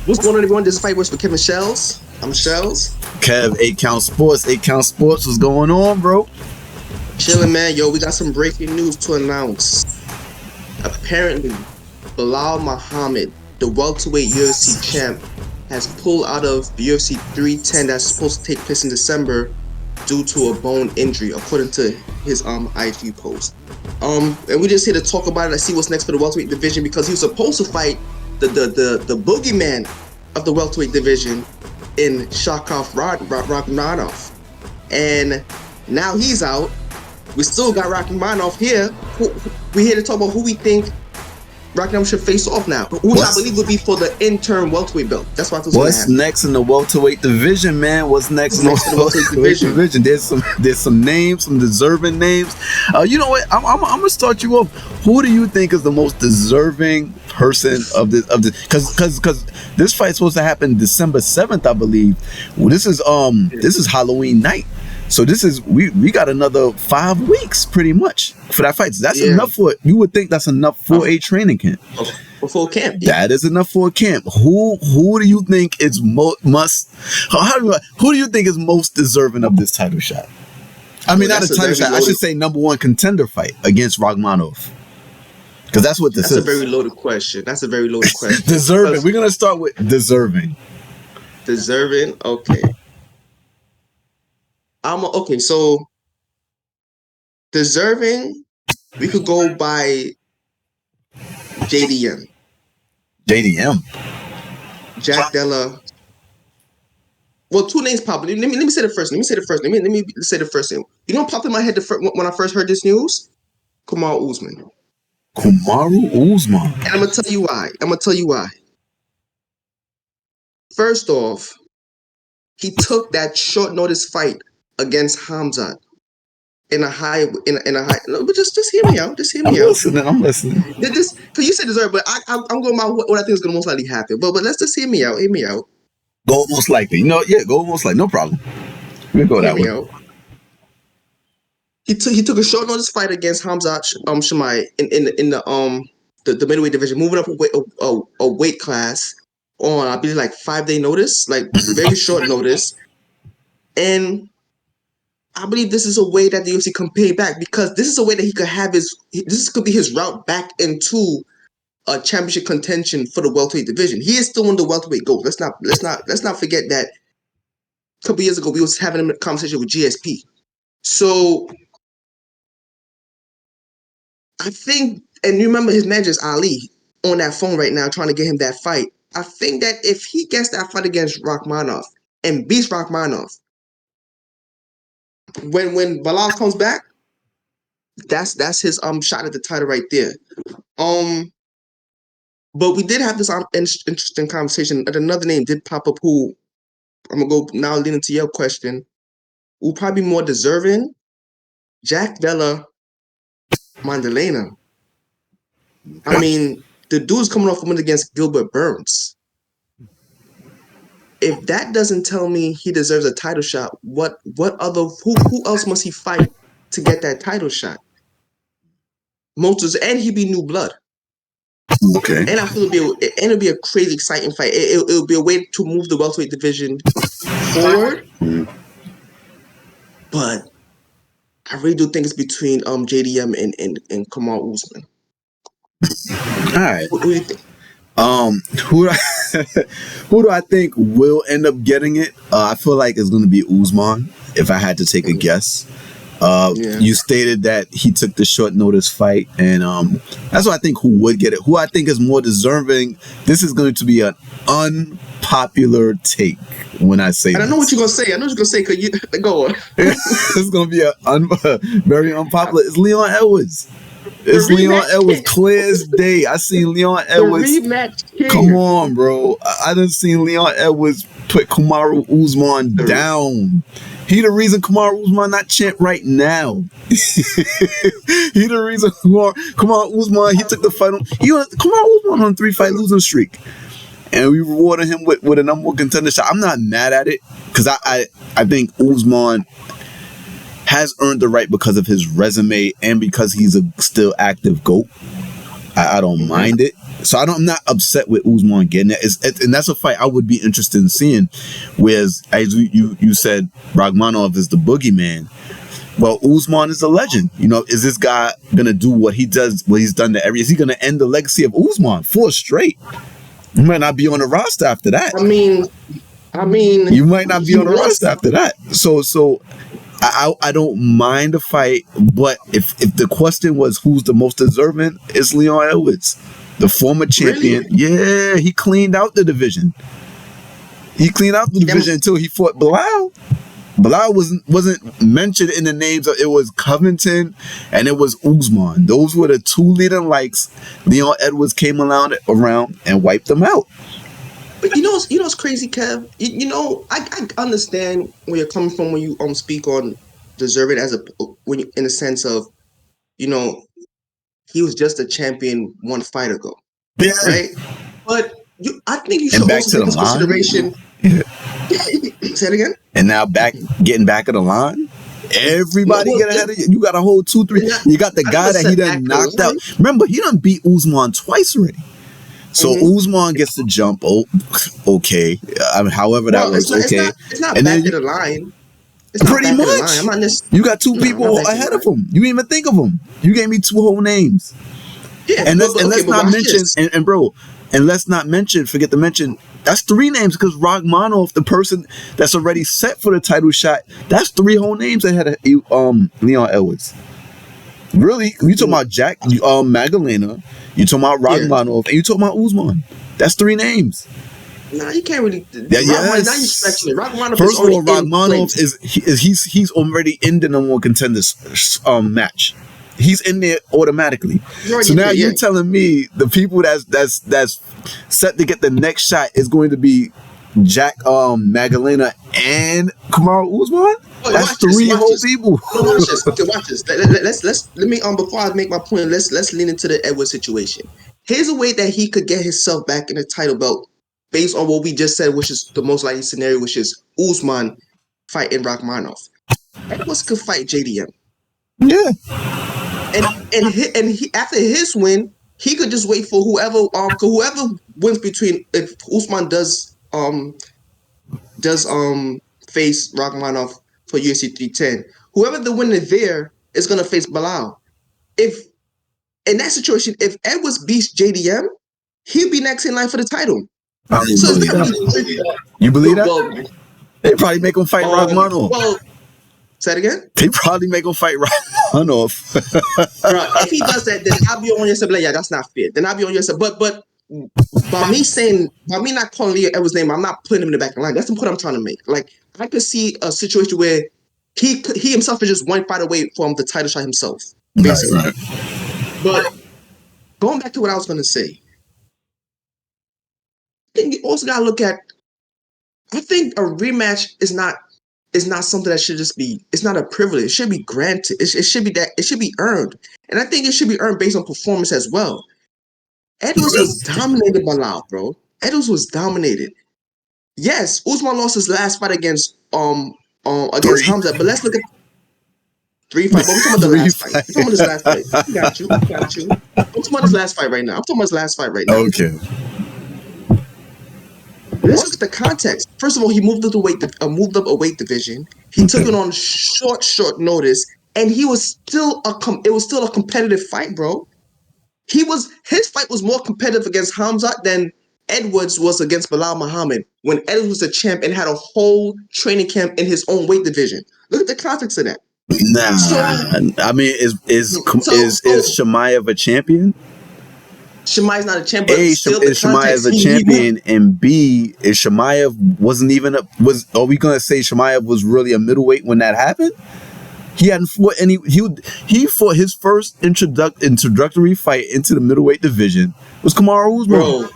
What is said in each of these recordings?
What's going on, everyone? This fight was for Kev and Shelz. I'm Shelz. Kev, 8 Count Sports. 8 Count Sports. What's going on, bro? Chilling, man. Yo, we got some breaking news to announce. Apparently, Belal Muhammad, the welterweight UFC champ, has pulled out of UFC 310 that's supposed to take place in December due to a bone injury, according to his IG post. And we just here to talk about it and see what's next for the welterweight division, because he was supposed to fight the boogeyman of the welterweight division in Rakhmonov, and now he's out. We still got Rakhmonov here. We're here to talk about who we think Rakhmonov should face off now, which I believe would be for the interim welterweight belt. That's why. What's next in the welterweight division, man? What's next in the welterweight division? There's some names, some deserving names. You know what? I'm gonna start you off. Who do you think is the most deserving person of this? Because this fight's supposed to happen December 7th, I believe. Well, this is Halloween night. So this is we got another 5 weeks pretty much for that fight. So that's enough for it. You would think that's enough for a training camp. For a camp, yeah. That is enough for a camp. Who do you think is who do you think is most deserving of this title shot? I mean, not a title shot. I should say number one contender fight against Rakhmonov. Because that's what this is. That's a very loaded question. Deserving. We're gonna start with deserving. Deserving. Okay. Okay, so deserving, we could go by JDM. Jack Della. Well, two names pop. Let me say the first. Let me say the first name. You know what popped in my head when I first heard this news? Kamaru Usman. And I'm gonna tell you why. First off, he took that short notice fight against Hamzat in a high. No, but just hear me out. I'm listening. Because you said deserve, but I'm going by what I think is going to most likely happen. But let's just hear me out. Go most likely. Go most likely. No problem. We'll go that way. He took a short notice fight against Hamzat Shemai in the middleweight division, moving up a weight class on, I believe, like 5-day notice, like very short notice. And I believe this is a way that the UFC can pay back, because this is a way that he could have this could be his route back into a championship contention for the welterweight division. He is still on the welterweight gold. Let's not forget that a couple years ago we was having a conversation with GSP. So I think, and you remember his manager's Ali on that phone right now trying to get him that fight. I think that if he gets that fight against Rakhmonov and beats Rakhmonov, when Belal comes back, that's his shot at the title right there. But we did have this interesting conversation. And another name did pop up who I'm gonna go now lean into your question. Who probably more deserving? Jack Della Maddalena. I mean, the dude's coming off a win against Gilbert Burns. If that doesn't tell me he deserves a title shot, who else must he fight to get that title shot? And he'd be new blood. Okay. And I feel it'll be a crazy exciting fight. It'll be a way to move the welterweight division forward. But I really do think it's between JDM and Kamaru Usman. All right. What do you think? Who do I think will end up getting it? I feel like it's going to be Usman, if I had to take a guess. You stated that he took the short notice fight, and that's what I think who would get it. Who I think is more deserving. This is going to be an unpopular take when I say. And I know what you're gonna say. Cause you go on. It's going to be a very unpopular. It's Leon Edwards. It's Leon Edwards, clear as day. I seen Leon Edwards. The rematch king. Come on, bro. I done seen Leon Edwards put Kamaru Usman down. He the reason Kamaru Usman not champ right now. He the reason Kamaru Usman, he took the fight on. Kamaru Usman on a 3-fight losing streak. And we rewarded him with a number one contender shot. I'm not mad at it, because I think Usman has earned the right because of his resume and because he's a still active GOAT. I don't mind it. So I'm not upset with Usman getting it. And that's a fight I would be interested in seeing. Whereas, as you said, Rakhmonov is the boogeyman. Well, Usman is a legend. You know, is this guy gonna do what he does? What he's done to every? Is he gonna end the legacy of Usman 4 straight? You might not be on the roster after that. I mean, you might not be on the roster after that. So I don't mind the fight, but if the question was who's the most deserving, it's Leon Edwards, the former champion. Really? Yeah, he cleaned out the division. He cleaned out the division until he fought Belal. Belal wasn't mentioned in the names. It was Covington and it was Usman. Those were the 2 leading likes. Leon Edwards came around and wiped them out. But you know what's crazy, Kev? You know, I understand where you're coming from when you speak on deserving in a sense of, you know, he was just a champion 1 fight ago, right? But I think you should also take into consideration. Say it again. And now getting back of the line. Everybody get ahead of you. You got a whole 2, 3. You got the guy that he done knocked out. Remember, he done beat Usman twice already. So Usman gets the jump. Oh, okay. I mean, however that was okay. It's not back of the line. Pretty much. You got 2 people ahead of him. You didn't even think of them. You gave me 2 whole names. Yeah, and let's not mention, and bro, and let's not mention, forget to mention, that's 3 names because Rakhmonov, the person that's already set for the title shot, that's 3 whole names ahead of Leon Edwards. Really, you talking about Jack Magdalena, you talking about Rakhmonov, and you talking about Usman. That's 3 names. Nah, you can't really. Yes. Now you're stretching it. Rakhmonov First of all, Rakhmonov he's already in the number 1 contenders match. He's in there automatically. So now you're telling me the people that's set to get the next shot is going to be Jack Magdalena and Kamaru Usman? That's 3 whole people. Watch this. Okay, watch this. Let me before I make my point, let's lean into the Edwards situation. Here's a way that he could get himself back in the title belt based on what we just said, which is the most likely scenario, which is Usman fighting Rakhmonov. Edwards could fight JDM. Yeah. And he, after his win, he could just wait for whoever wins between, if Usman does face Rakhmonov for UFC 310. Whoever the winner there is gonna face Belal. If in that situation, if Edwards beats JDM, he'll be next in line for the title. You believe that? They probably make him fight Rakhmonov. Well, say it again? They probably make him fight Rakhmonov. Bro, if he does that, then I'll be on your side. Like, yeah, that's not fair. Then I'll be on your side. But by me not calling Leo Edwards' name, I'm not putting him in the back of the line. That's the point I'm trying to make. Like, I could see a situation where he himself is just 1 fight away from the title shot himself, basically. Right. But going back to what I was going to say, I think you also got to look at. I think a rematch is not something that should just be. It's not a privilege. It should be granted. It should be that. It should be earned, and I think it should be earned based on performance as well. Edwards was dominated by Belal, bro. Edwards was dominated. Yes, Usman lost his last fight against Hamza, but let's look at 3 fights. But we're talking about the last fight. We're talking about his last fight. Got you. I'm talking about his last fight right now. Okay. Let's look at the context. First of all, he moved up a weight division. He took it on short notice, and it was still a competitive fight, bro. His fight was more competitive against Hamza than Edwards was against Belal Muhammad when Edwards was a champ and had a whole training camp in his own weight division. Look at the context of that. Nah, I mean, is Chimaev a champion? Chimaev's not a champion. A, is Chimaev a champion? And B, is Chimaev wasn't even are we gonna say Chimaev was really a middleweight when that happened? He hadn't fought any. He fought his first introductory fight into the middleweight division was Kamaru Usman.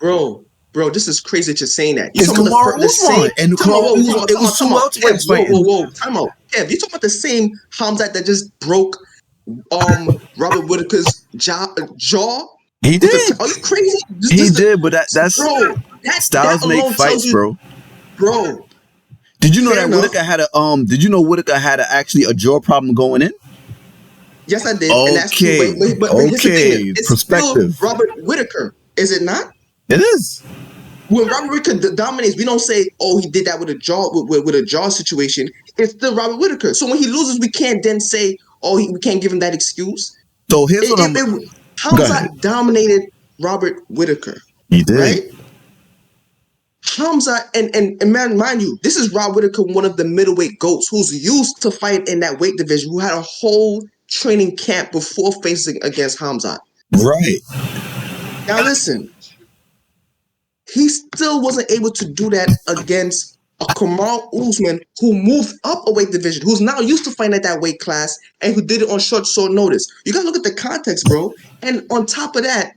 Bro, this is crazy that you're saying that. It's Kamaru Usman, and it was 2 welterweights fighting. Whoa, time out. Kev, you talking about the same Hamza that just broke Robert Whittaker's jaw? He did. Are you crazy? He did, but that's bro. Styles make fights, bro. Bro. Did you know that Whittaker had Whittaker had actually a jaw problem going in? Yes, I did, and that's true. But here's the thing: it's perspective. still Robert Whitaker, is it not? It is. When Robert Whitaker dominates, we don't say, "Oh, he did that with a jaw with a jaw situation." It's still Robert Whitaker. So when he loses, we can't then say, "Oh, we can't give him that excuse." So here's what Hamza dominated Robert Whitaker. He did. Right? Hamza and man, mind you, this is Rob Whitaker, one of the middleweight goats who's used to fight in that weight division, who had a whole training camp before facing against Hamza. Right. Now listen, he still wasn't able to do that against a Kamaru Usman who moved up a weight division, who's now used to fighting at that weight class, and who did it on short notice. You gotta look at the context, bro. And on top of that,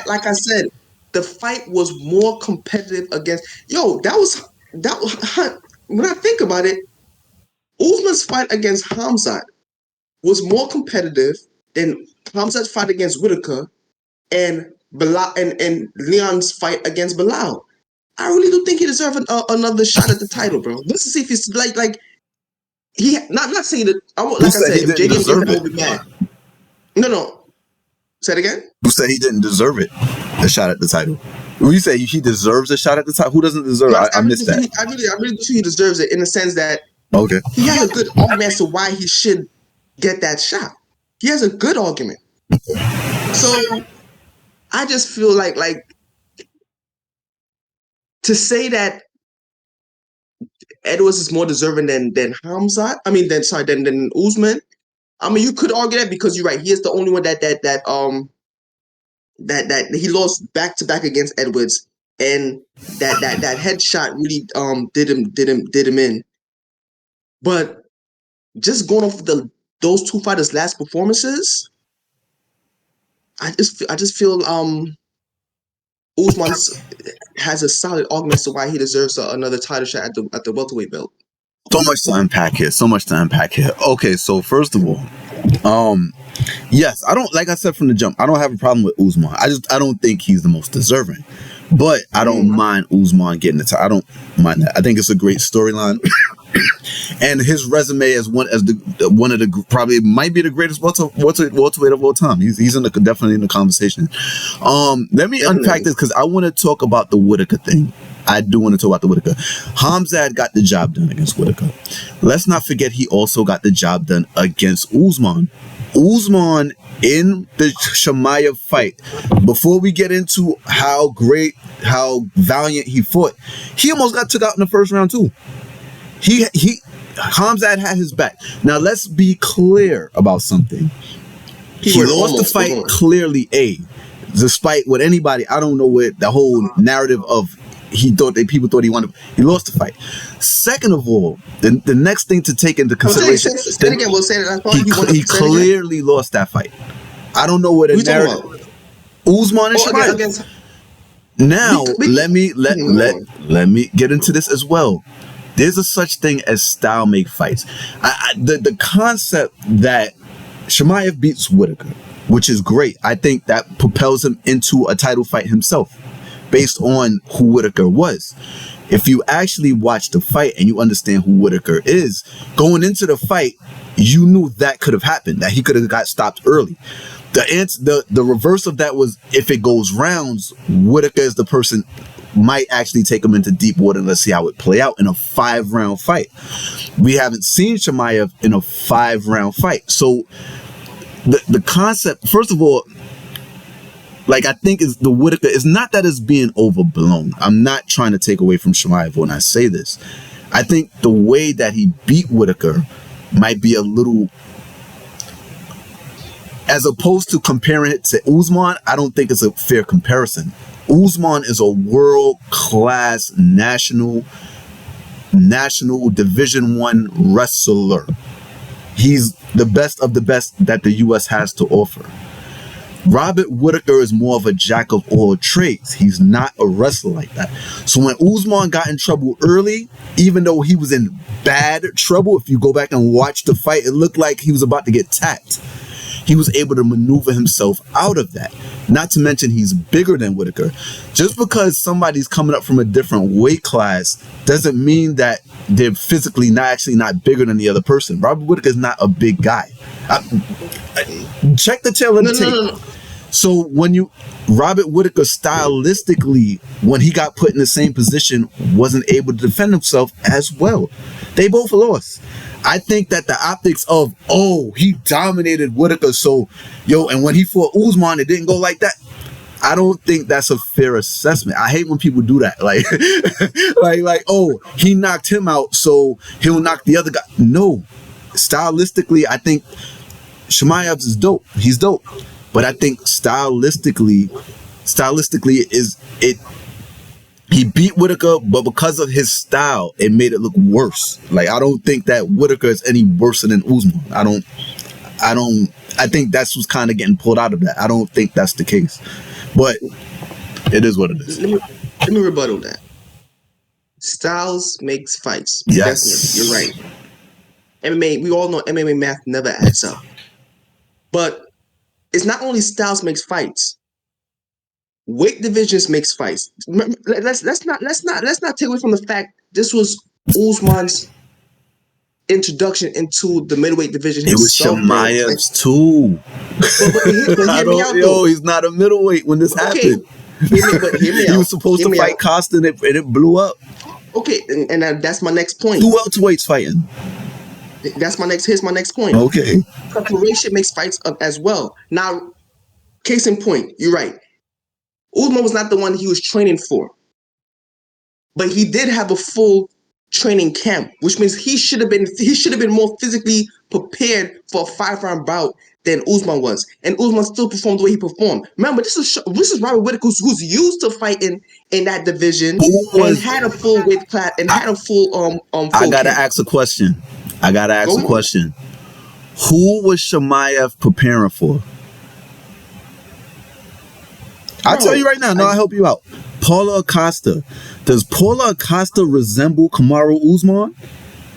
like I said, the fight was more competitive against. That was when I think about it, Usman's fight against Hamzat was more competitive than Hamzat's fight against Whitaker and Belal and Leon's fight against Belal. I really do think he deserves another shot at the title, bro. Let's see if he's like he not saying that. Like I said, if JDM gets that, I will be mad. No. Say it again. Who said he didn't deserve it? A shot at the title. When you say he deserves a shot at the title, who doesn't deserve it? I missed that. I really do think he deserves it in the sense that he has a good argument as to why he should get that shot. He has a good argument. So I just feel like to say that Edwards is more deserving than Hamzat. Than Usman. I mean, you could argue that because you're right. He is the only one that he lost back to back against Edwards, and that headshot really did him in. But just going off those two fighters' last performances, I just feel Usman has a solid argument as to why he deserves another title shot at the welterweight belt. So much to unpack here. Okay, so first of all, yes, I don't, like I said from the jump, I don't have a problem with Usman. I don't think he's the most deserving. But I don't mind Usman getting the title. I don't mind that. I think it's a great storyline. And his resume as one of the probably might be the greatest welterweight of all time. He's definitely in the conversation. Let me unpack this because I want to talk about the Whitaker thing. I do want to talk about the Whitaker. Hamzat got the job done against Whitaker. Let's not forget he also got the job done against Usman. Usman in the Chimaev fight, before we get into how valiant he fought, he almost got took out in the first round too. Hamzat had his back. Now let's be clear about something. He lost the fight clearly. Despite what anybody, I don't know what the whole narrative of people thought he wanted. He lost the fight. Second of all, the next thing to take into consideration, he clearly lost that fight. I don't know what the narrative. Usman and Chimaev. Now let me get into this as well. There's a such thing as style make fights. The concept that Chimaev beats Whitaker, which is great. I think that propels him into a title fight himself, based on who Whitaker was. If you actually watch the fight and you understand who Whitaker is, going into the fight, you knew that could have happened, that he could have got stopped early. The reverse of that was if it goes rounds, Whitaker is the person might actually take him into deep water. Let's see how it play out in a 5-round fight. We haven't seen Chimaev in a 5-round fight. So the concept, first of all, like I think is the Whitaker, is not that it's being overblown. I'm not trying to take away from Chimaev when I say this. I think the way that he beat Whitaker might be a little, as opposed to comparing it to Usman, I don't think it's a fair comparison. Usman is a world-class national Division I wrestler. He's the best of the best that the U.S. has to offer. Robert Whitaker is more of a jack of all trades. He's not a wrestler like that. So when Usman got in trouble early, even though he was in bad trouble, if you go back and watch the fight, it looked like he was about to get tapped. He was able to maneuver himself out of that. Not to mention he's bigger than Whitaker. Just because somebody's coming up from a different weight class doesn't mean that they're physically not bigger than the other person. Robert Whittaker's not a big guy. Check the tail of the tape. No. So when Robert Whittaker stylistically, when he got put in the same position, wasn't able to defend himself as well. They both lost. I think that the optics of, he dominated Whittaker, so, and when he fought Usman, it didn't go like that. I don't think that's a fair assessment. I hate when people do that. Like, he knocked him out, so he'll knock the other guy. No. Stylistically, I think Chimaev is dope. He's dope. But I think stylistically he beat Whittaker, but because of his style, it made it look worse. Like, I don't think that Whittaker is any worse than Usman. I think that's what's kind of getting pulled out of that. I don't think that's the case. But it is what it is. Let me rebuttal that. Styles makes fights. Yes. Definitely. You're right. MMA, we all know MMA math never adds up. But it's not only styles makes fights. Weight divisions makes fights. Let's not take away from the fact this was Usman's introduction into the middleweight division. It was Chimaev's too. He's not a middleweight when this happened. He was supposed to fight Costa and it blew up. Okay, and that's my next point. Who welterweights fighting? Here's my next point. Okay. Preparation makes fights up as well. Now, case in point, you're right. Usman was not the one he was training for. But he did have a full training camp, which means he should have been more physically prepared for a 5-round bout than Usman was. And Usman still performed the way he performed. Remember, this is Robert Whittaker who's used to fighting in that division and had a full weight class and had a full I gotta ask a question. Who was Chimaev preparing for? I'll tell you right now. No, I'll help you out. Paulo Acosta. Does Paulo Acosta resemble Kamaru Usman?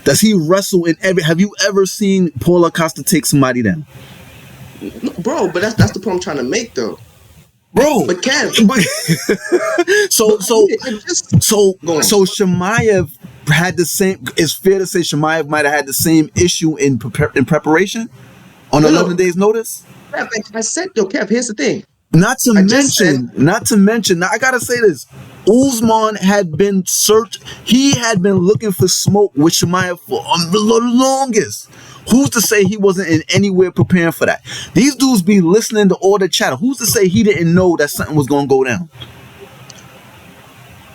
Does he wrestle in every... Have you ever seen Paulo Acosta take somebody down? Bro, but that's the point I'm trying to make, though. Bro, but Kev. So Chimaev had the same... It's fair to say Chimaev might have had the same issue in preparation on 11 days' notice? I said, though, Kev, here's the thing. Not to mention, now I gotta say this. Usman had been he had been looking for smoke with Chimaev for the longest. Who's to say he wasn't in anywhere preparing for that? These dudes be listening to all the chatter. Who's to say he didn't know that something was gonna go down?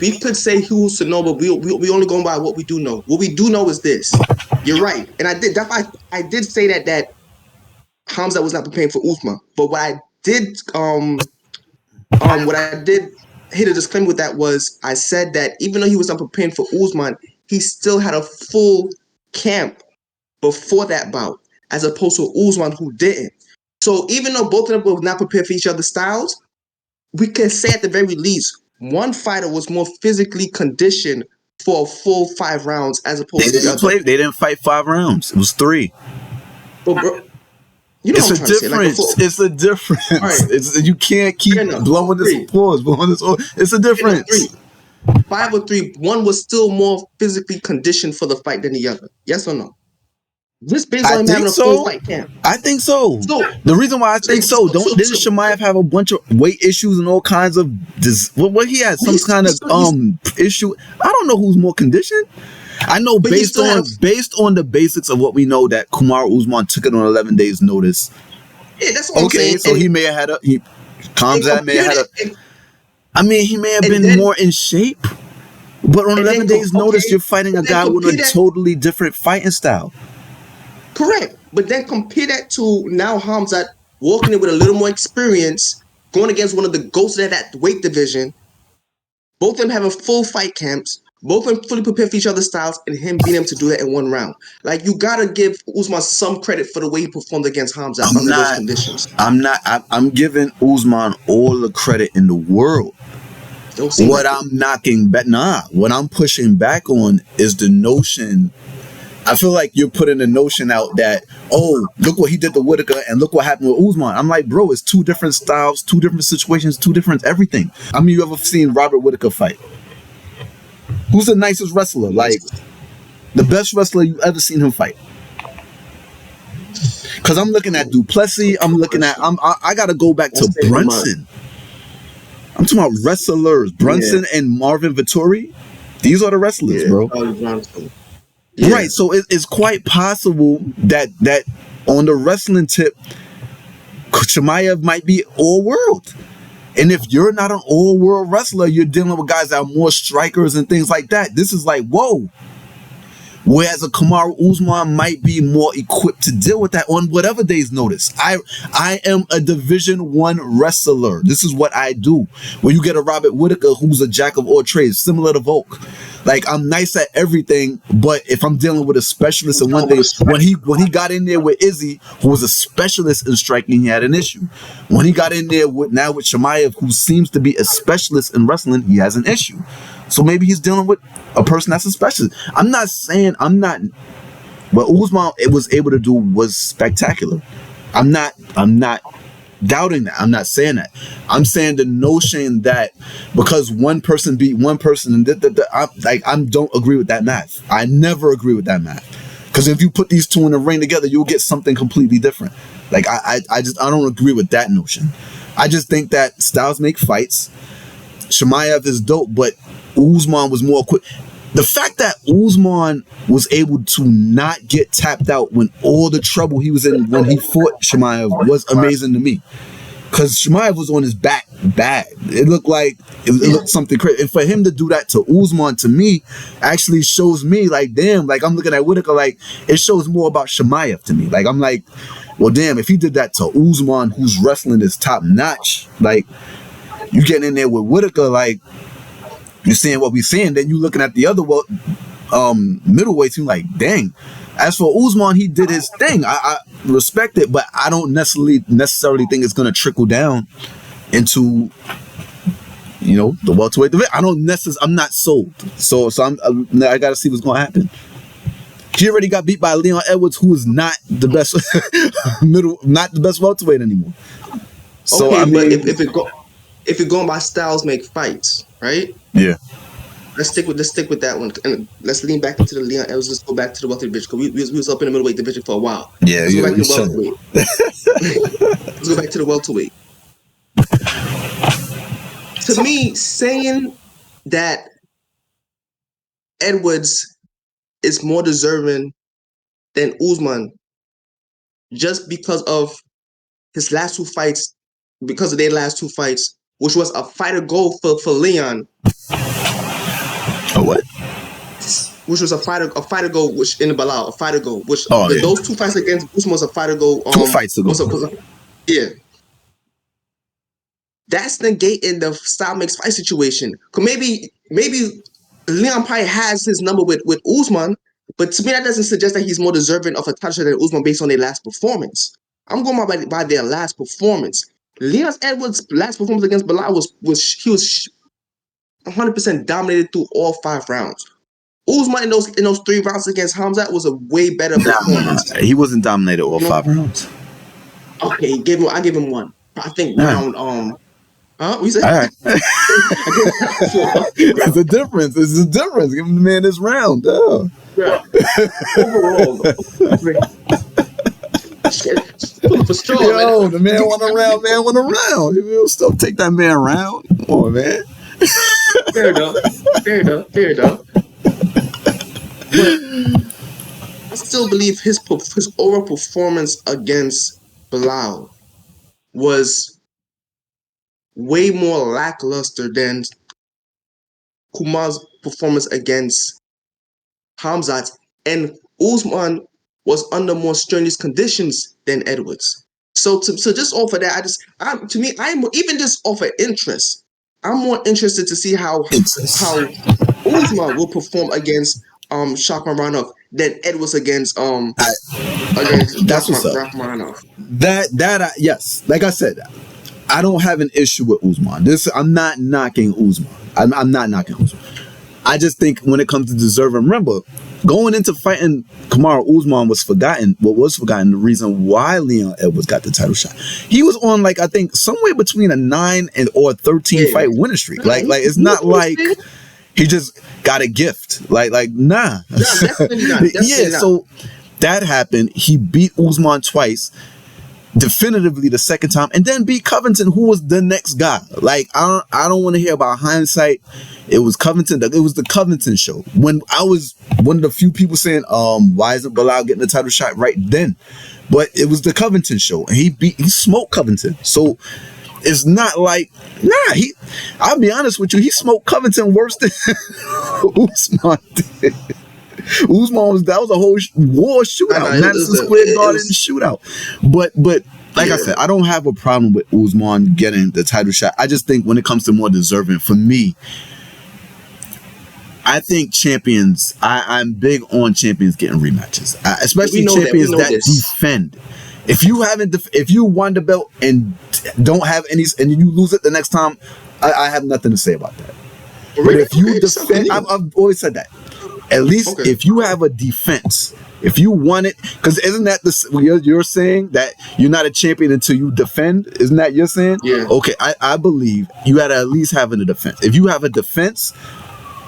We could say who's to know, but we only going by what we do know. What we do know is this. You're right. And I did say that Hamza was not preparing for Usman. But what I did hit a disclaimer with that was I said that even though he was not preparing for Usman, he still had a full camp before that bout, as opposed to Usman who didn't. So even though both of them were not prepared for each other's styles, we can say at the very least one fighter was more physically conditioned for a full 5 rounds as opposed to the other. They didn't fight 5 rounds. It was 3. But bro, you know it's a difference. It's a difference. Right. You can't keep blowing this applause. It's a difference. 5 or 3. One was still more physically conditioned for the fight than the other. Yes or no? This based on him having a full fight camp. I think so. The reason why I think didn't Chimaev have a bunch of weight issues and all kinds of what he had some kind of issue? I don't know who's more conditioned. I know based on the basics of what we know that Kamaru Usman took it on 11 days notice. Yeah, that's what I'm saying. So he may have had he may have been more in shape. But on 11 days notice, you're fighting a guy with a totally different fighting style. Correct. But then compare that to now Hamzat walking in with a little more experience, going against one of the ghosts of that weight division. Both of them having full fight camps. Both of them fully prepared for each other's styles, and him being able to do that in 1 round. Like, you gotta give Usman some credit for the way he performed against Hamzat under those conditions. I'm giving Usman all the credit in the world. What I'm pushing back on is the notion. I feel like you're putting the notion out that, look what he did to Whittaker and look what happened with Usman. I'm like, bro, it's 2 different styles, 2 different situations, 2 different everything. I mean, you ever seen Robert Whittaker fight? Who's the nicest wrestler? Like, The best wrestler you ever seen him fight. Because I'm looking at Duplessis. I'm looking at. I got to go back to Brunson. I'm talking about wrestlers. Brunson and Marvin Vittori. These are the wrestlers, bro. Yeah. Right. So it's quite possible that on the wrestling tip, Chimaev might be all world. And if you're not an all world wrestler, you're dealing with guys that are more strikers and things like that. This is like, whoa. Whereas a Kamaru Usman might be more equipped to deal with that on whatever day's notice. I am a Division I wrestler. This is what I do. When you get a Robert Whittaker who's a jack of all trades, similar to Volk. Like, I'm nice at everything, but if I'm dealing with a specialist in one thing, when he got in there with Izzy, who was a specialist in striking, he had an issue. When he got in there with Chimaev, who seems to be a specialist in wrestling, he has an issue. So maybe he's dealing with a person that's a specialist. I'm not saying what Usman was able to do was spectacular. I'm not doubting that. I'm not saying that. I'm saying the notion that because one person beat one person and I don't agree with that math. I never agree with that math. Because if you put these two in the ring together, you'll get something completely different. Like I don't agree with that notion. I just think that styles make fights. Chimaev is dope, but Usman was more quick. The fact that Usman was able to not get tapped out when all the trouble he was in when he fought Chimaev was amazing to me. Because Chimaev was on his back bad. It looked like it looked something crazy. And for him to do that to Usman, to me, actually shows me like, damn, like I'm looking at Whittaker, like it shows more about Chimaev to me. Like I'm like, well, damn, if he did that to Usman, whose wrestling is top notch, like you getting in there with Whittaker, like you're seeing what we're seeing, then you looking at the other middleweights, you're like, dang. As for Usman, he did his thing. I respect it, but I don't necessarily think it's gonna trickle down into, the welterweight division. I'm not sold. So I gotta see what's gonna happen. He already got beat by Leon Edwards, who is not the best not the best welterweight anymore. So okay, but if you're going by styles make fights, right? Yeah. Let's stick with that one, and let's lean back into the Leon Edwards. Let's go back to the welterweight division because we was up in the middleweight division for a while. Yeah, let's go back to the welterweight. Let's go back to the welterweight. To me, saying that Edwards is more deserving than Usman just because of his last two fights, because of their last two fights, which was a fighter goal for Leon. A what? Which was a fighter goal, which in the Belal, a fighter goal, which those two fights against Usman was a fighter goal. 2 fights ago. Yeah. That's negating the style makes fight situation. Cause maybe Leon probably has his number with Usman, but to me that doesn't suggest that he's more deserving of a title than Usman based on their last performance. I'm going by their last performance. Leon Edwards' last performance against Belal was 100% dominated through all 5 rounds. Usman in those 3 rounds against Hamzat was a way better performance. He wasn't dominated all 5 rounds. Okay, I give him 1. I think round what you say? All right. It's a difference. It's a difference. Give the man this round. Oh. Yeah. Overall, for sure, yo, the man won a round. He'll still take that man around. Come on, man. Fair enough. But I still believe his overall performance against Belal was way more lackluster than Kumar's performance against Hamzat, and Usman was under more strenuous conditions than Edwards. So just off of that, I'm even just off of interest. I'm more interested to see how Usman will perform against Rakhmonov than Edwards against that's what's up. Rakhmonov. Yes, like I said, I don't have an issue with Usman. I'm not knocking Usman. I'm not knocking Usman. I just think when it comes to deserving, remember, going into fighting Kamaru Usman was forgotten. What was forgotten, the reason why Leon Edwards got the title shot. He was on I think somewhere between a 9 or 13 fight winning streak. Like it's not like He just got a gift. Like nah. No, definitely not. Definitely Yeah, not. so that happened. He beat Usman twice, definitively the second time, and then beat Covington, who was the next guy. Like, I don't want to hear about hindsight. It was Covington. It was the Covington show. When I was one of the few people saying, why isn't Belal getting the title shot right then? But it was the Covington show, and he smoked Covington. So it's not like, I'll be honest with you, he smoked Covington worse than Usman did. Usman that was a whole war shootout, Madison Square Garden shootout. But like I said, I don't have a problem with Usman getting the title shot. I just think when it comes to more deserving, for me, I think champions. I'm big on champions getting rematches, especially champions that defend. If you won the belt and don't have any, and you lose it the next time, I have nothing to say about that. But if you defend, I've always said that. At least if you have a defense, if you want it, because isn't that you're saying that you're not a champion until you defend? Isn't that you're saying? Yeah. Okay, I believe you got to at least have a defense. If you have a defense,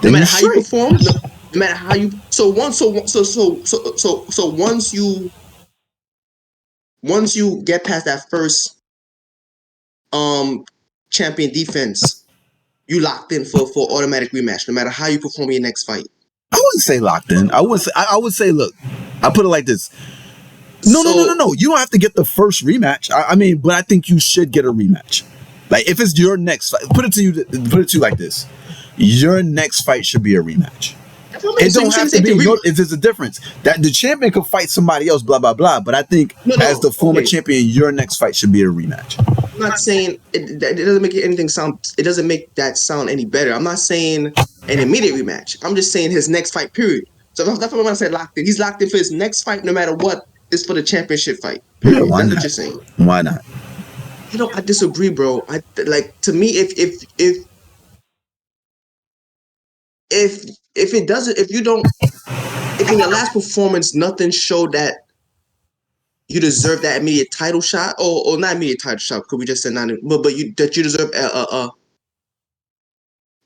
then no matter how you perform, no matter how you. So once you get past that first champion defense, you locked in for automatic rematch, no matter how you perform in your next fight. I wouldn't say locked in. I would say, look, I put it like this. No. You don't have to get the first rematch. I mean, but I think you should get a rematch. Like, if it's your next fight, put it to you like this. Your next fight should be a rematch. It don't have to be. If there's a difference that the champion could fight somebody else, blah blah blah. But I think as the former champion, your next fight should be a rematch. I'm not saying it doesn't make anything sound. It doesn't make that sound any better. I'm not saying an immediate rematch. I'm just saying his next fight. Period. So that's what I said. Locked in. He's locked in for his next fight, no matter what. Is for the championship fight. Period. Yeah, why that's not? what you're saying. Why not? I disagree, bro. To me, if it doesn't, if in your last performance nothing showed that you deserve that immediate title shot, or not immediate title shot, because we just said not, but you deserve a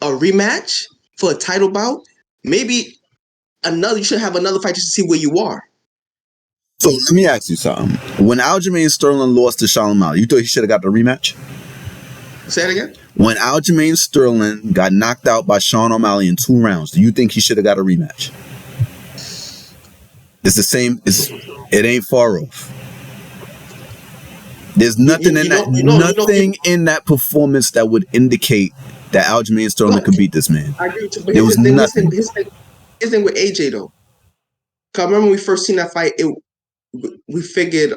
rematch for a title bout, maybe you should have another fight just to see where you are. So let me ask you something. When Aljamain Sterling lost to Sean O'Malley, you thought he should have got the rematch? Say it again? When Aljamain Sterling got knocked out by Sean O'Malley in 2 rounds, do you think he should have got a rematch? It's the same. It ain't far off. There's nothing in that performance that would indicate that Aljamain Sterling could beat this man. I agree with you, but there was nothing. His thing with AJ though. Cause I remember when we first seen that fight, we figured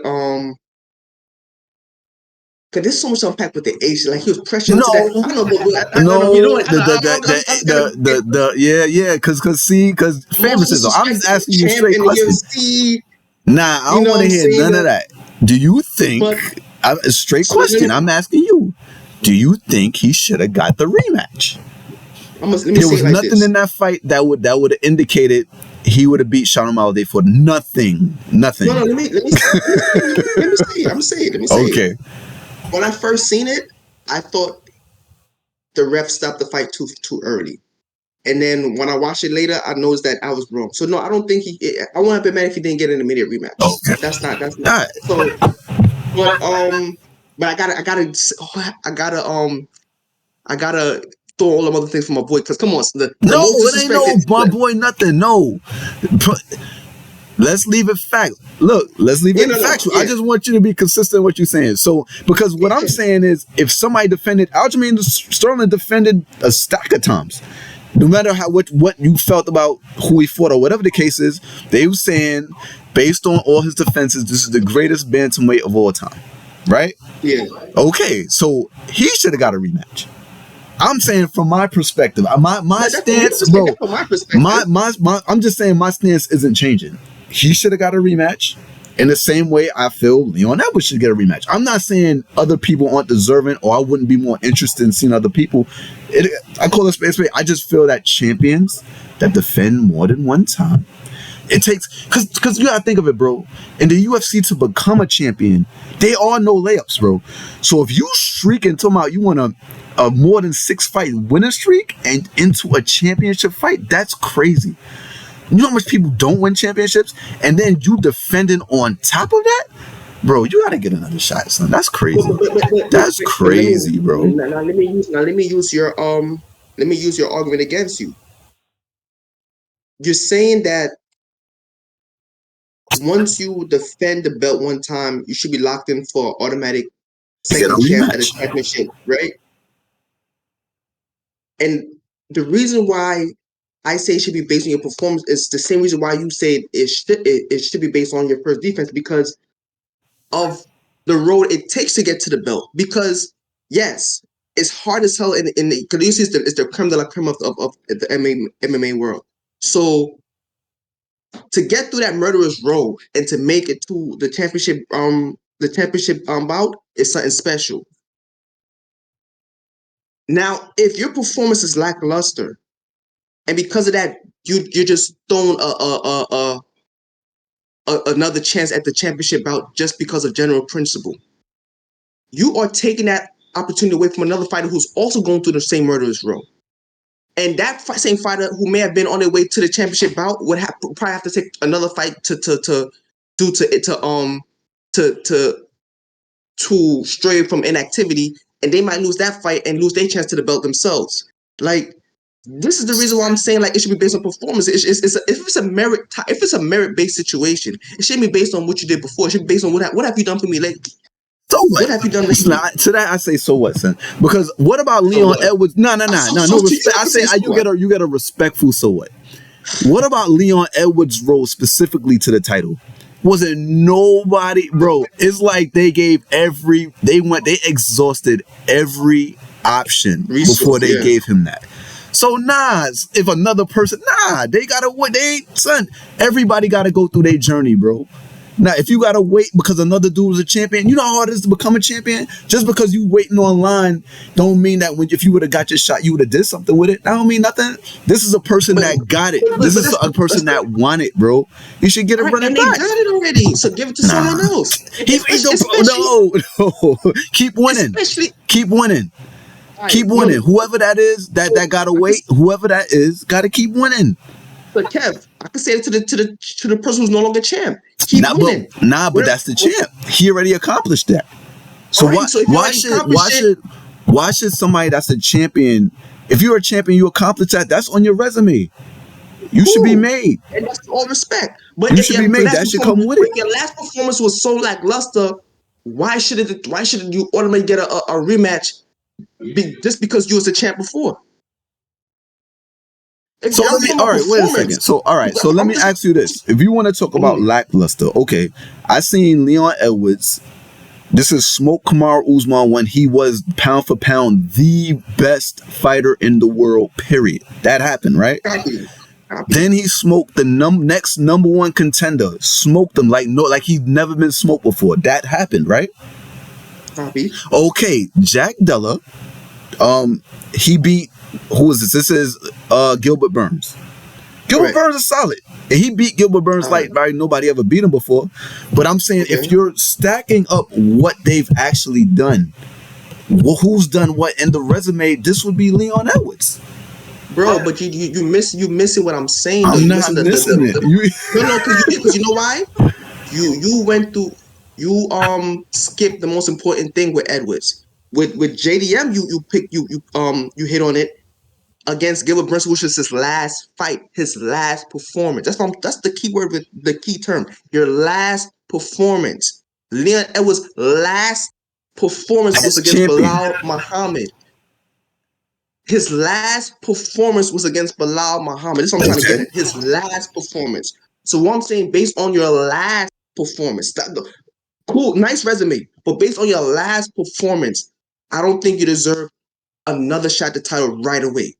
because there's so much unpacked with the age. Like, he was pressured into that. Because favoritism. I'm just asking you a straight question. UFC, I don't want to hear none of that. Do you think? A straight question. I'm asking you. Do you think he should have got the rematch? There was nothing in that fight that would have indicated he would have beat Sean O'Malley for nothing. No, let me say it. Okay. When I first seen it, I thought the ref stopped the fight too early. And then when I watched it later, I noticed that I was wrong. So no, I don't think I wouldn't have been mad if he didn't get an immediate rematch. Okay. That's not. Right. So, but I gotta throw all them other things from my boy. Cause come on, it ain't my boy nothing. No. Let's leave it fact. Look, let's leave it factual. I just want you to be consistent with what you're saying. So, because what I'm saying is, if somebody defended, Aljamain Sterling defended a stack of times. No matter what you felt about who he fought or whatever the case is, they were saying, based on all his defenses, this is the greatest bantamweight of all time. Right? Yeah. Okay, so he should have got a rematch. I'm saying from my perspective, my stance, bro. I'm just saying my stance isn't changing. He should have got a rematch. In the same way, I feel Leon Edwards should get a rematch. I'm not saying other people aren't deserving, or I wouldn't be more interested in seeing other people. I call it space. I just feel that champions that defend more than one time, It takes because you gotta think of it, bro. In the UFC, to become a champion, they are no layups, bro. So if you streak and talking about you want a more than 6 fight winning streak and into a championship fight, that's crazy. You know how much people don't win championships, and then you defending on top of that, bro. You gotta get another shot, son. That's crazy. That's crazy, bro. Now let me use your argument against you. You're saying that once you defend the belt one time, you should be locked in for automatic second champ at a championship, right? And the reason why I say it should be based on your performance is the same reason why you say it should be based on your first defense, because of the road it takes to get to the belt. Because yes, it's hard as hell in the because you see it's the creme de la creme of the MMA world. So to get through that murderous road and to make it to the championship bout is something special. Now, if your performance is lackluster, and because of that, you're just throwing another chance at the championship bout just because of general principle, you are taking that opportunity away from another fighter who's also going through the same murderous road. And that same fighter who may have been on their way to the championship bout would probably have to take another fight to stray from inactivity, and they might lose that fight and lose their chance to the belt themselves. Like, this is the reason why I'm saying like it should be based on performance. If it's a merit-based situation, it shouldn't be based on what you did before. It should be based on what have you done for me lately. So what have you done lately? To that I say so what, son? Because what about Leon Edwards? No respect. I say you get a respectful so what. What about Leon Edwards' role specifically to the title? Wasn't nobody, bro. It's like they exhausted every option before they gave him that. So if another person, they gotta wait. Everybody gotta go through their journey, bro. Now, if you gotta wait because another dude was a champion, you know how hard it is to become a champion? Just because you waiting online don't mean that if you would have got your shot, you would have did something with it. That don't mean nothing. This is a person that got it. This is a person that won it, bro. You should get it running back. They got it already, so give it to someone else. No. Keep winning. Keep winning. Keep winning. Whoever that is, that gotta wait. Whoever that is, gotta keep winning. But Kev, I can say it to the person who's no longer champ. Keep winning. But that's the champ. He already accomplished that. So why should somebody that's a champion? If you're a champion, you accomplished that. That's on your resume. You should be made. And that's all respect. But you should be made. That should come with it. If your last performance was so lackluster, why shouldn't you automatically get a rematch? Just because you was a champ before. So let me ask you this. If you want to talk about lackluster, okay, I seen Leon Edwards. This is Smoke Kamaru Usman when he was pound for pound the best fighter in the world, period. That happened, right? Copy. Then he smoked the next number one contender. Smoked him like he'd never been smoked before. That happened, right? Copy. Okay, Jack Della, he beat, who is this? This is Gilbert Burns. Gilbert Burns is solid. And he beat Gilbert Burns like nobody ever beat him before. But I'm saying if you're stacking up what they've actually done, who's done what in the resume, this would be Leon Edwards. Bro, but you missing what I'm saying. I'm not missing it. Because you know why? You went through. You skipped the most important thing with Edwards. With JDM, you hit on it against Gilbert Burns, which is his last fight, his last performance. That's the key word with the key term. Your last performance. Leon Edwards' last performance was against Belal Muhammad. His last performance was against Belal Muhammad. This is what I'm trying to get at. His last performance. So what I'm saying, based on your last performance, cool, nice resume, but based on your last performance, I don't think you deserve another shot at the title right away.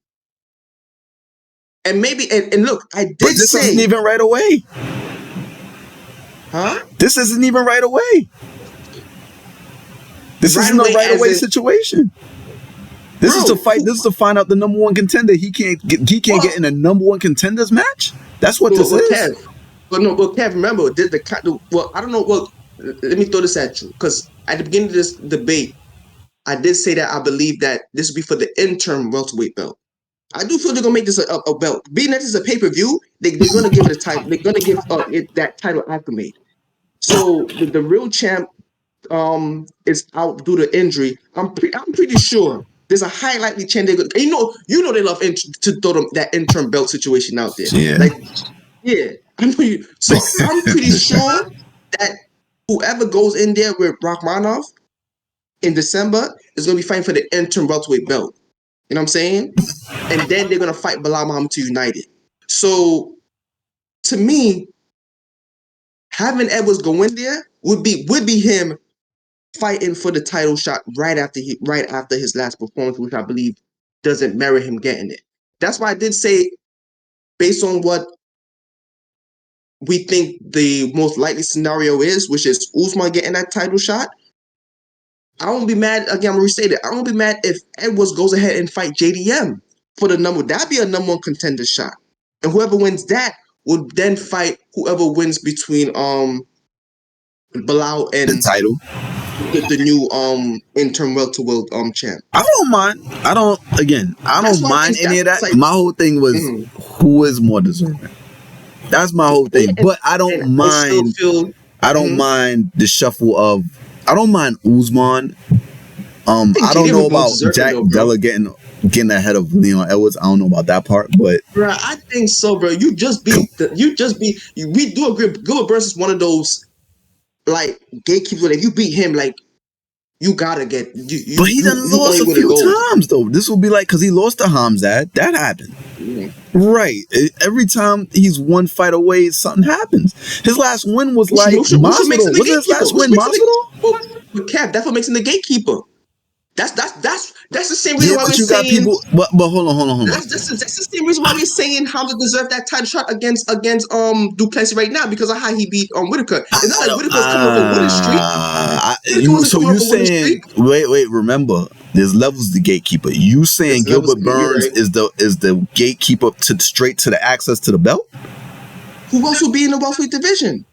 And maybe, and look, I did but this isn't even right away. Huh? This isn't even right away. This isn't a right away situation. This is to fight. This is to find out the number one contender. He can't get in a number one contenders match. That's what this is. But no, but Kev, remember, well, I don't know. Well, let me throw this at you because at the beginning of this debate, I did say that I believe that this would be for the interim welterweight belt. I do feel they're gonna make this a belt. Being that this is a pay per view, they're gonna give it a title. They're gonna give it that title acclimate. So the real champ is out due to injury. I'm pretty sure there's a high likely chance they're gonna, you know they love to throw them that interim belt situation out there. Yeah. Like, yeah, I know you. So I'm pretty sure that whoever goes in there with Rakhmonov in December is gonna be fighting for the interim welterweight belt. You know what I'm saying? And then they're gonna fight Belal Muhammad to unite it. So to me, having Edwards go in there would be him fighting for the title shot right after his last performance, which I believe doesn't merit him getting it. That's why I did say, based on what we think the most likely scenario is, which is Usman getting that title shot, I won't be mad. Again, I'm gonna restate it. I won't be mad if Edwards goes ahead and fight JDM for the number. That'd be a number one contender shot, and whoever wins that would then fight whoever wins between Bilal The and title. the new interim welterweight champ. I don't mind. I That's don't why I mind think any of that. that's like, My whole thing was who is more deserving. That's my whole thing. and, But I don't and I still mind. feel I don't mind the shuffle of. I don't mind Usman. I think I don't JDM know is more about deserving Jack though, bro. Della getting ahead of Leon Edwards. I don't know about that part, but Bro, I think so, bro. We do agree. Gilbert Burns is one of those like gatekeepers. If you beat him, like you gotta get but he done you lost only a way to few go. times though. This will be like because he lost to Hamzat. That happened. Yeah. Right. Every time he's one fight away, something happens. His last win was like Which makes him Masvidal. the Wasn't his gatekeeper. last Which win makes him Masvidal? but Kev, that's what makes him the gatekeeper. That's the same reason Yeah, why but we're you got saying people. But hold on. that's the same reason why we're saying Hamza deserved that title shot against Duplessis right now because of how he beat Whitaker. It's not like Whitaker was coming off a winning streak. Whitaker wasn't coming You off a winning saying? streak. Wait. Remember, there's levels to gatekeeper. You saying There's levels. Gilbert You're Burns right. is the gatekeeper to straight to the access to the belt? Who else will be in the welterweight division?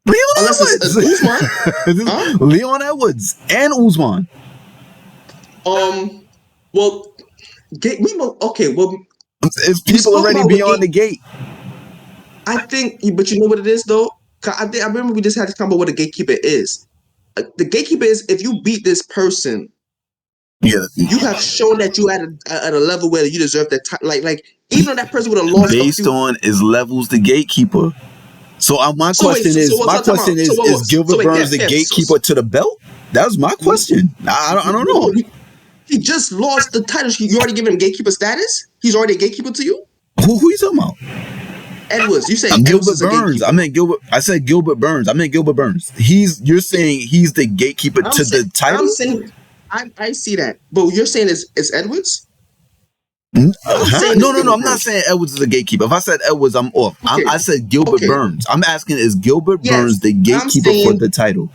Leon Unless it's Edwards. Usman. Huh? Leon Edwards and Usman. Well, okay. Well, It's we people spoke already about what beyond the gate. gate. I think, but you know what it is though. I remember we just had to come up with what a gatekeeper is. The gatekeeper is if you beat this person, Yeah. you have shown that you at a level where you deserve that time. Like even though that person would have lost a Based few. on is levels the gatekeeper. So my So wait, question so what's time out? is Gilbert Burns the Kev, gatekeeper to the belt? That was my question. I don't know. no, he just lost the title. You already given him gatekeeper status. He's already a gatekeeper to you. Who you talking about? Edwards, you say Edwards Gilbert is a Burns. gatekeeper. I said Gilbert Burns. I meant Gilbert Burns. You're saying he's the gatekeeper to the title? I'm saying I see that, but you're saying it's Edwards. Huh? No. I'm not saying Edwards is a gatekeeper. If I said Edwards, I'm off. Okay. I said Gilbert Okay. Burns. I'm asking, is Gilbert Yes, Burns the I'm gatekeeper for saying- the title?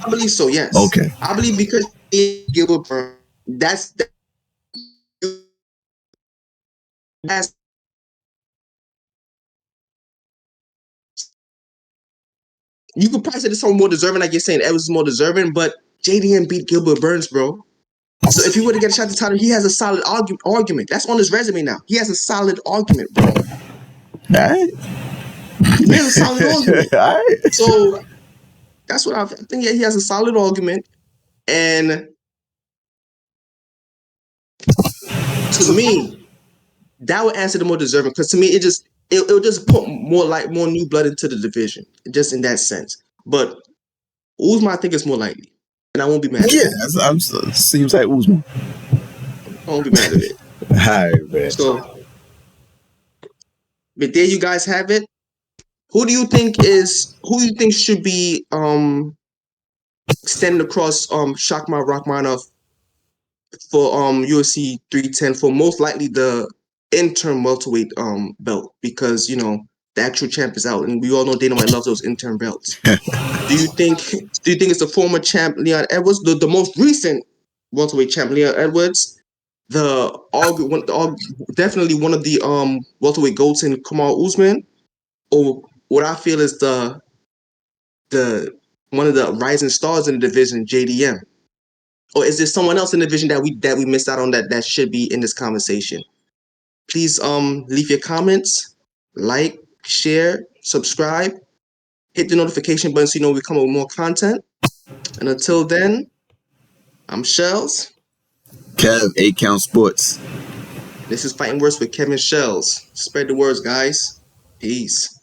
I believe so. Yes. Okay. I believe because Gilbert Burns. That's you could probably say this someone more deserving, like you're saying Edwards is more deserving, but JDM beat Gilbert Burns, bro. So if he were to get a shot to title, he has a solid argument. That's on his resume now. He has a solid argument, bro. All right. He has a solid argument. All right. So that's what I think. Yeah, he has a solid argument, and to me, that would answer the more deserving. Because to me, it'll just put more new blood into the division, just in that sense. But Usman, I think, is more likely, and I won't be mad at it. Seems like Usman. I won't be mad at it. All right, man. So, but there you guys have it. Who do you think should be standing across Shakhmat Rakhmonov for UFC 310 for most likely the interim welterweight belt, because the actual champ is out and we all know Dana White loves those interim belts. do you think it's the former champ Leon Edwards, the most recent welterweight champ Leon Edwards, definitely one of the welterweight goats in Kamal Usman, or what I feel is the one of the rising stars in the division, JDM? Or is there someone else in the division that we missed out on that should be in this conversation? Please leave your comments, like, share, subscribe, hit the notification button so you know we come up with more content. And until then, I'm Shelz. Kev, 8 Count Sports. This is Fighting Words with Kev and Shelz. Spread the words, guys. Peace.